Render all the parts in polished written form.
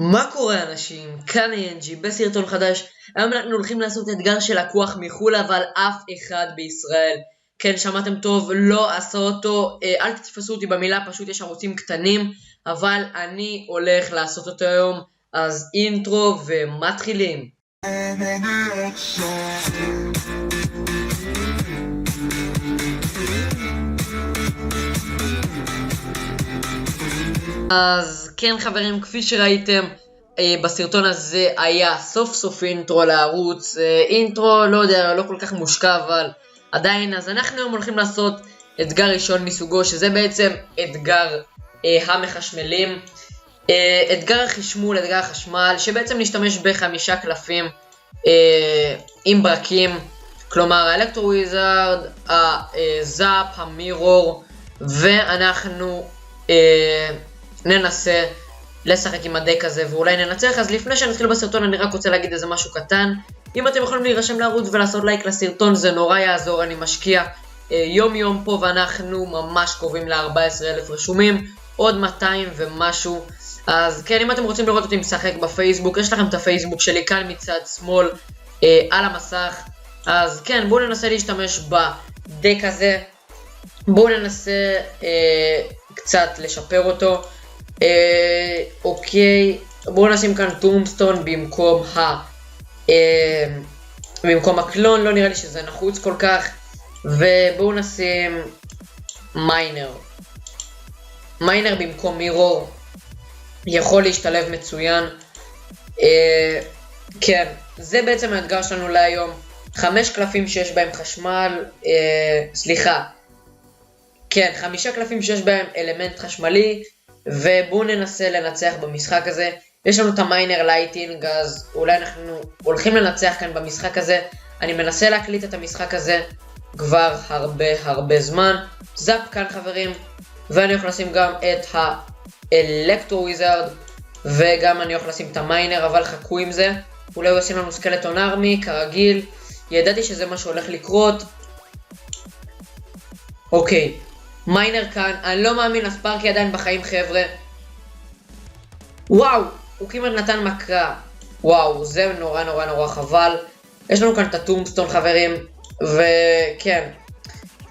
מה קורה אנשים? כאן ANG בסרטון חדש. היום אנחנו הולכים לעשות אתגר של לקוח מחול, אבל אף אחד בישראל. כן, שמעתם טוב, לא עשה אותו, אל תתפסו אותי במילה, פשוט יש ערוצים קטנים, אבל אני הולך לעשות אותו היום. אז אינטרו ומתחילים. אז כן חברים, כפי שראיתם בסרטון הזה היה סוף סוף אינטרו לערוץ. אינטרו לא יודע, לא כל כך מושקע, אבל עדיין. אז אנחנו היום הולכים לעשות אתגר ראשון מסוגו, שזה בעצם אתגר המחשמלים, אתגר החשמול, אתגר החשמל, שבעצם נשתמש ב5 קלפים עם ברקים, כלומר האלקטרו וויזארד, הזאפ, המירור, ואנחנו ננסה לשחק עם הדק הזה ואולי ננצח. אז לפני שנתחיל בסרטון אני רק רוצה להגיד איזה משהו קטן. אם אתם יכולים להירשם לערוץ ולעשות לייק לסרטון זה נורא יעזור, אני משקיע יום יום פה ואנחנו ממש קרובים ל14,000 רשומים, עוד 200 ומשהו. אז כן, אם אתם רוצים לראות אותי משחק בפייסבוק, יש לכם את הפייסבוק שלי כאן מצד שמאל על המסך. אז כן, בואו ננסה להשתמש בדק הזה, בואו ננסה קצת לשפר אותו. אוקיי, בואו נשים כאן טומסטון במקום הקלון, לא נראה לי שזה נחוץ כל כך. ובואו נשים מיינר במקום מירור, יכול להשתלב מצוין. כן, זה בעצם האתגר שלנו להיום. 5 קלפים שיש בהם חשמל, כן, 5 קלפים שיש בהם אלמנט חשמלי, ובואו ננסה לנצח במשחק הזה. יש לנו את המיינר לייטינג, אז אולי אנחנו הולכים לנצח כאן במשחק הזה. אני מנסה להקליט את המשחק הזה כבר הרבה זמן. זאפ כאן חברים, ואני הולך לשים גם את האלקטרו וויזארד, וגם אני הולך לשים את המיינר, אבל חכו עם זה, אולי הוא עושים לנו סקלטון ארמי כרגיל, ידעתי שזה מה שהולך לקרות. אוקיי, מיינר כאן, אני לא מאמין, הספארקי עדיין בחיים חבר'ה. וואו, הוא כמעט נתן מכה. וואו, זה נורא חבל. יש לנו כאן את הטומסטון חברים, וכן,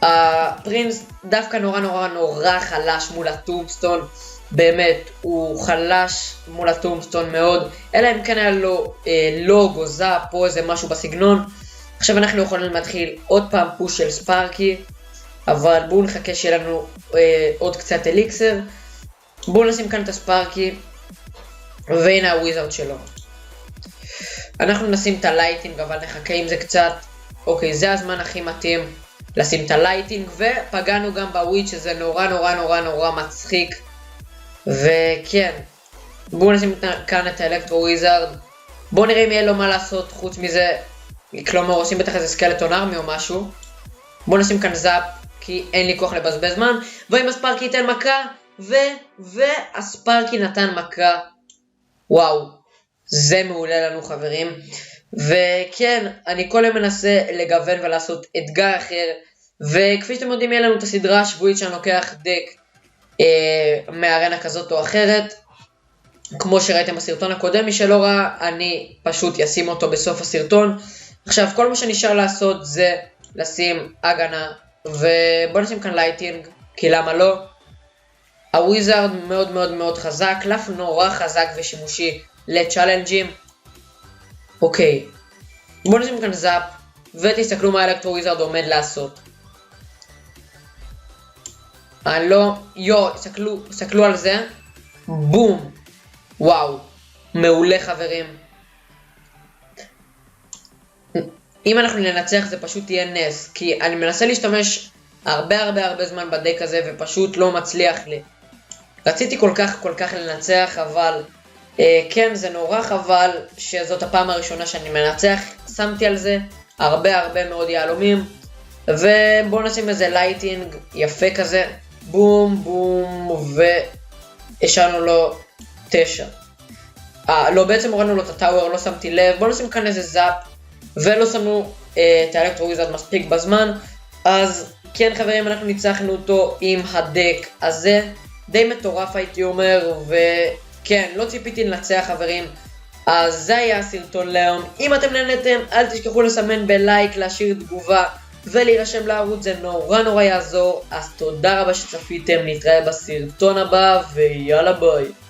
הפרינס דווקא נורא חלש מול הטומסטון. באמת, הוא חלש מול הטומסטון מאוד, אלא אם כן היה לו לוג או זאפ או איזה משהו בסגנון. עכשיו אנחנו יכולים להתחיל עוד פעם פוש של ספארקי, אבל בואו נחכה שיהיה לנו עוד קצת אליקסר. בואו נשים כאן את הספארקי, והנה הוויזארד שלו. אנחנו נשים את הלייטינג, אבל נחכה עם זה קצת. אוקיי, זה הזמן הכי מתאים לשים את הלייטינג, ופגענו גם בוויץ' שזה נורא מצחיק. וכן, בואו נשים כאן את האלקטרו וויזארד. בואו נראה אם יהיה לו מה לעשות חוץ מזה, כלומר עושים בטח איזה סקלטון ארמי או משהו. בואו נשים כאן זאפ, כי אין לי כוח לבזבז זמן. ואם הספארקי ייתן מכה, והספארקי נתן מכה. וואו, זה מעולה לנו חברים. וכן, אני כל יום מנסה לגוון ולעשות אתגר אחר. וכפי שאתם יודעים, יהיה לנו את הסדרה השבועית שאני לוקח דק מארנה כזאת או אחרת. כמו שראיתם בסרטון הקודם, מי שלא ראה, אני פשוט אשים אותו בסוף הסרטון. עכשיו, כל מה שנשאר לעשות זה לשים הגנה, ובוא נשים כאן לייטינג, כי למה לא? הוויזארד מאוד חזק, קלף נורא חזק ושימושי לצ'אלנג'ים. אוקיי, בוא נשים כאן זאפ, ותסתכלו מה האלקטרו וויזארד עומד לעשות. תסתכלו על זה, בום, וואו, מעולה חברים. אם אנחנו ננצח זה פשוט יהיה נס, כי אני מנסה להשתמש הרבה זמן בדק הזה ופשוט לא מצליח לי. רציתי כל כך לנצח, אבל כן, זה נורא חבל שזאת הפעם הראשונה שאני מנצח. שמתי על זה הרבה מאוד יהלומים, ובואו נשים איזה לייטינג יפה כזה, בום, והשארנו לו 9. לא, בעצם הורדנו לו את הטאוור, לא שמתי לב. בואו נשים כאן איזה זאפ, ולא שמנו את האלקטרו וויזארד מספיק בזמן. אז כן חברים, אנחנו ניצחנו אותו עם הדק הזה, די מטורף הייתי אומר. כן, לא ציפיתי לנצח חברים. אז זה היה הסרטון להיום. אם אתם נהנתם, אל תשכחו לסמן בלייק, להשאיר תגובה ולהירשם לערוץ, זה נורא יעזור. אז תודה רבה שצפיתם, נתראה בסרטון הבא ויאללה ביי.